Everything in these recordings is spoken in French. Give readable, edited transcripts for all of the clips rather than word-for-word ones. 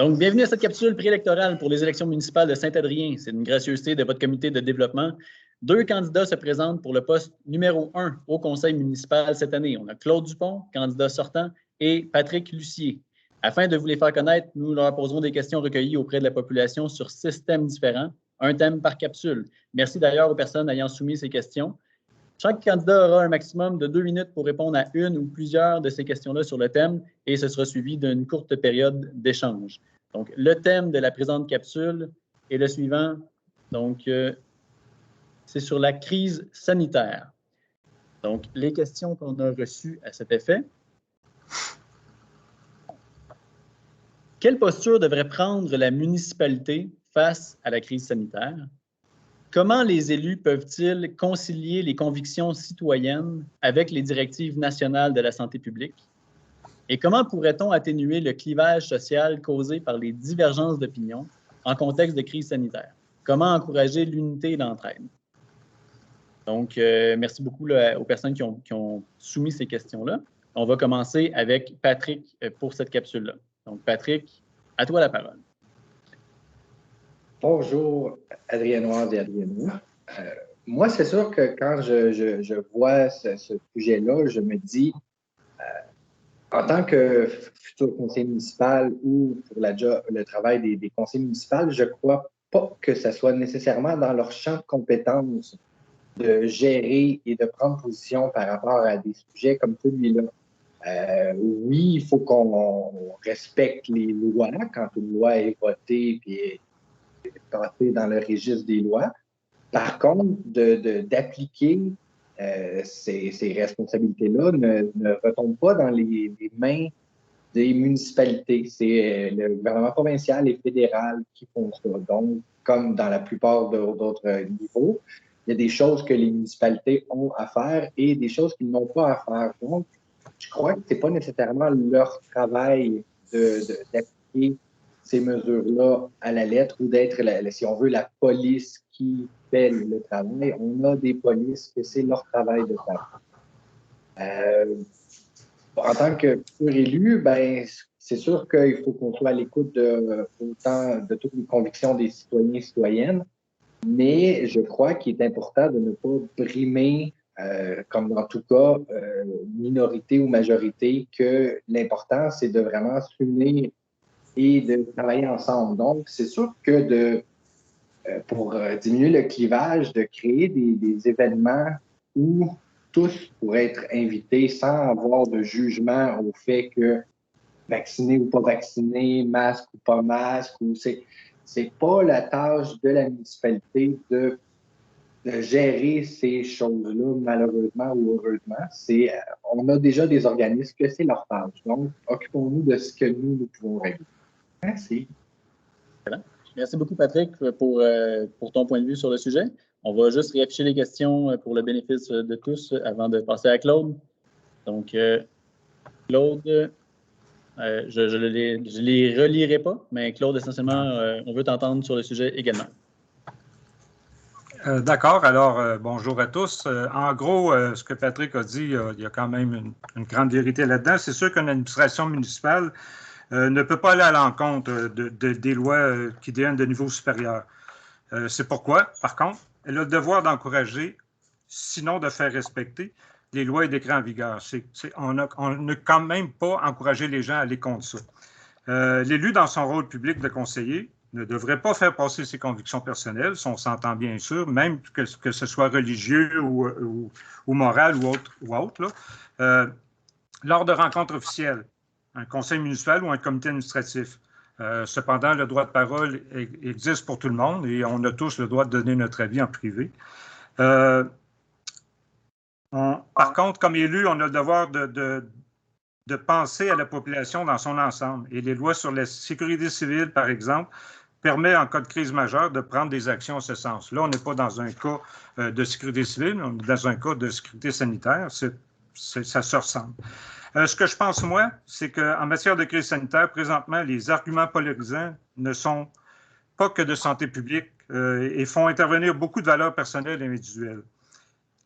Donc, bienvenue à cette capsule préélectorale pour les élections municipales de Saint-Adrien. C'est une gracieuseté de votre comité de développement. 2 candidats se présentent pour le poste numéro 1 au conseil municipal cette année. On a Claude Dupont, candidat sortant, et Patrick Lucier. Afin de vous les faire connaître, nous leur poserons des questions recueillies auprès de la population sur 6 thèmes différents, un thème par capsule. Merci d'ailleurs aux personnes ayant soumis ces questions. Chaque candidat aura un maximum de 2 minutes pour répondre à une ou plusieurs de ces questions-là sur le thème et ce sera suivi d'une courte période d'échange. Donc, le thème de la présente capsule est le suivant. Donc, c'est sur la crise sanitaire. Donc, les questions qu'on a reçues à cet effet. Quelle posture devrait prendre la municipalité face à la crise sanitaire? Comment les élus peuvent-ils concilier les convictions citoyennes avec les directives nationales de la santé publique? Et comment pourrait-on atténuer le clivage social causé par les divergences d'opinion en contexte de crise sanitaire? Comment encourager l'unité et l'entraide? Donc, merci beaucoup aux personnes qui ont soumis ces questions-là. On va commencer avec Patrick pour cette capsule-là. Donc, Patrick, à toi la parole. Bonjour, Adriennoise et Adriennois. Moi, c'est sûr que quand je vois ce sujet-là, je me dis, en tant que futur conseiller municipal ou pour le travail des conseillers municipaux, je ne crois pas que ce soit nécessairement dans leur champ de compétences de gérer et de prendre position par rapport à des sujets comme celui-là. Oui, il faut qu'on respecte les lois quand une loi est votée et passée dans le registre des lois. Par contre, d'appliquer ces responsabilités-là ne retombent pas dans les mains des municipalités. C'est le gouvernement provincial et fédéral qui font ça. Donc, comme dans la plupart d'autres niveaux, il y a des choses que les municipalités ont à faire et des choses qu'ils n'ont pas à faire. Donc, je crois que ce n'est pas nécessairement leur travail d'appliquer ces mesures-là à la lettre ou d'être, si on veut, la police qui fait le travail. On a des polices que c'est leur travail de faire. En tant que futur élu, ben, c'est sûr qu'il faut qu'on soit à l'écoute autant de toutes les convictions des citoyens et citoyennes, mais je crois qu'il est important de ne pas brimer, comme dans tout cas, minorité ou majorité, que l'important, c'est de vraiment s'unir et de travailler ensemble. Donc, c'est sûr que pour diminuer le clivage, de créer des événements où tous pourraient être invités sans avoir de jugement au fait que vacciné ou pas vacciné, masque ou pas masque, c'est pas la tâche de la municipalité de gérer ces choses-là, malheureusement ou heureusement. On a déjà des organismes que c'est leur tâche. Donc, occupons-nous de ce que nous pouvons régler. Merci. Merci beaucoup, Patrick, pour ton point de vue sur le sujet. On va juste réafficher les questions pour le bénéfice de tous avant de passer à Claude. Donc, Claude, je les relirai pas, mais Claude, essentiellement, on veut t'entendre sur le sujet également. D'accord. Alors, bonjour à tous. En gros, ce que Patrick a dit, il y a quand même une grande vérité là-dedans. C'est sûr qu'une administration municipale ne peut pas aller à l'encontre des lois qui deviennent de niveau supérieur. C'est pourquoi, par contre, elle a le devoir d'encourager, sinon de faire respecter, les lois et décrets en vigueur. On ne quand même pas encourager les gens à aller contre ça. L'élu, dans son rôle public de conseiller, ne devrait pas faire passer ses convictions personnelles, si on s'entend bien sûr, même que ce soit religieux ou moral ou autre là, lors de rencontres officielles, un conseil municipal ou un comité administratif. Cependant, le droit de parole existe pour tout le monde et on a tous le droit de donner notre avis en privé. Par contre, comme élu, on a le devoir de penser à la population dans son ensemble. Et les lois sur la sécurité civile, par exemple, permettent, en cas de crise majeure, de prendre des actions en ce sens. Là, on n'est pas dans un cas de sécurité civile, on est dans un cas de sécurité sanitaire. Ça se ressemble. Ce que je pense, moi, c'est qu'en matière de crise sanitaire, présentement, les arguments polarisants ne sont pas que de santé publique et font intervenir beaucoup de valeurs personnelles et individuelles.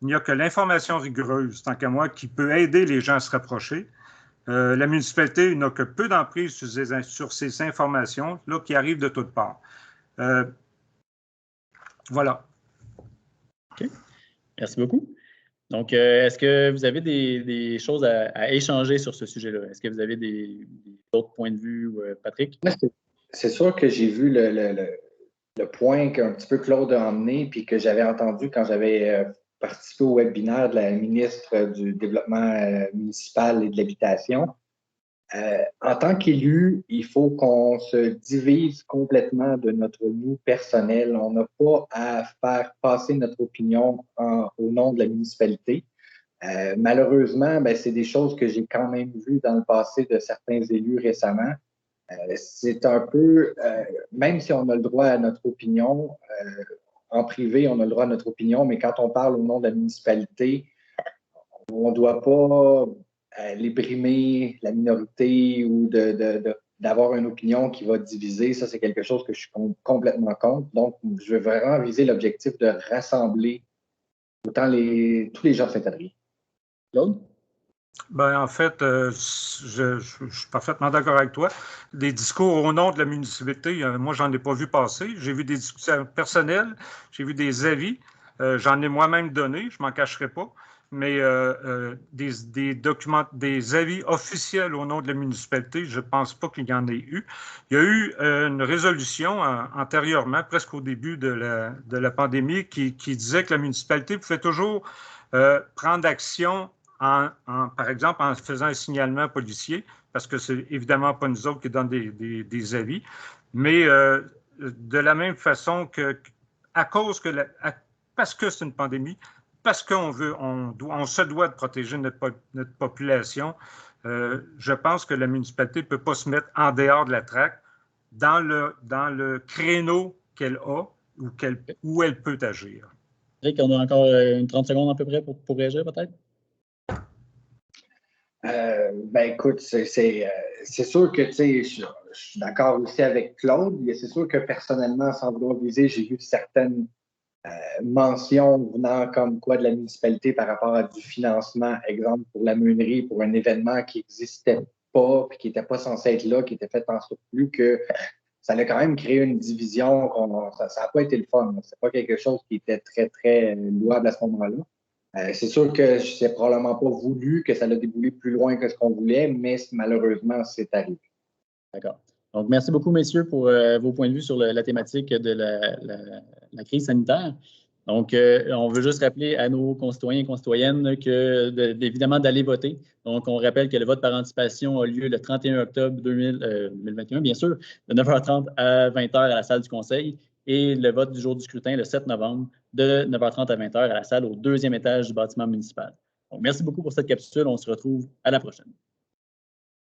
Il n'y a que l'information rigoureuse, tant qu'à moi, qui peut aider les gens à se rapprocher. La municipalité n'a que peu d'emprise sur ces informations là, qui arrivent de toutes parts. Voilà. OK. Merci beaucoup. Donc, est-ce que vous avez des choses à échanger sur ce sujet-là? Est-ce que vous avez d'autres points de vue, Patrick? C'est sûr que j'ai vu le point qu'un petit peu Claude a emmené, puis que j'avais entendu quand j'avais participé au webinaire de la ministre du Développement municipal et de l'Habitation. En tant qu'élu, il faut qu'on se divise complètement de notre nous personnel. On n'a pas à faire passer notre opinion au nom de la municipalité. Malheureusement, c'est des choses que j'ai quand même vues dans le passé de certains élus récemment. C'est un peu, même si on a le droit à notre opinion, en privé, on a le droit à notre opinion, mais quand on parle au nom de la municipalité, on ne doit pas les brimer, la minorité, ou d'avoir une opinion qui va diviser. Ça, c'est quelque chose que je suis complètement contre. Donc, je veux vraiment viser l'objectif de rassembler autant tous les gens de Saint-Adrien. Claude? Ben, en fait, je suis parfaitement d'accord avec toi. Des discours au nom de la municipalité, moi, j'en ai pas vu passer. J'ai vu des discussions personnelles, j'ai vu des avis. J'en ai moi-même donné, je m'en cacherai pas. Mais des documents, des avis officiels au nom de la municipalité, je ne pense pas qu'il y en ait eu. Il y a eu une résolution antérieurement, presque au début de la pandémie, qui disait que la municipalité pouvait toujours prendre action par exemple, en faisant un signalement policier, parce que c'est évidemment pas nous autres qui donnent des avis, mais de la même façon parce que c'est une pandémie, parce qu'on se doit de protéger notre population, je pense que la municipalité ne peut pas se mettre en dehors de la traque dans le créneau qu'elle a où elle peut agir. Rick, on a encore une 30 secondes à peu près pour réagir, peut-être? Écoute, c'est sûr que, tu sais, je suis d'accord aussi avec Claude. C'est sûr que personnellement, sans vouloir viser, j'ai vu certaines mentions venant comme quoi de la municipalité par rapport à du financement, exemple pour la meunerie, pour un événement qui n'existait pas, puis qui n'était pas censé être là, qui était fait en surplus, que ça a quand même créé une division. Ça n'a pas été le fun. C'est pas quelque chose qui était très, très louable à ce moment-là. C'est sûr que c'est probablement pas voulu, que ça a déboulé plus loin que ce qu'on voulait, mais malheureusement, c'est arrivé. D'accord. Donc, merci beaucoup, messieurs, pour vos points de vue sur la thématique de la crise sanitaire. Donc, on veut juste rappeler à nos concitoyens et concitoyennes évidemment d'aller voter. Donc, on rappelle que le vote par anticipation a lieu le 31 octobre 2021, bien sûr, de 9h30 à 20h à la salle du Conseil, et le vote du jour du scrutin, le 7 novembre, de 9h30 à 20h à la salle au 2e étage du bâtiment municipal. Donc, merci beaucoup pour cette capsule. On se retrouve à la prochaine.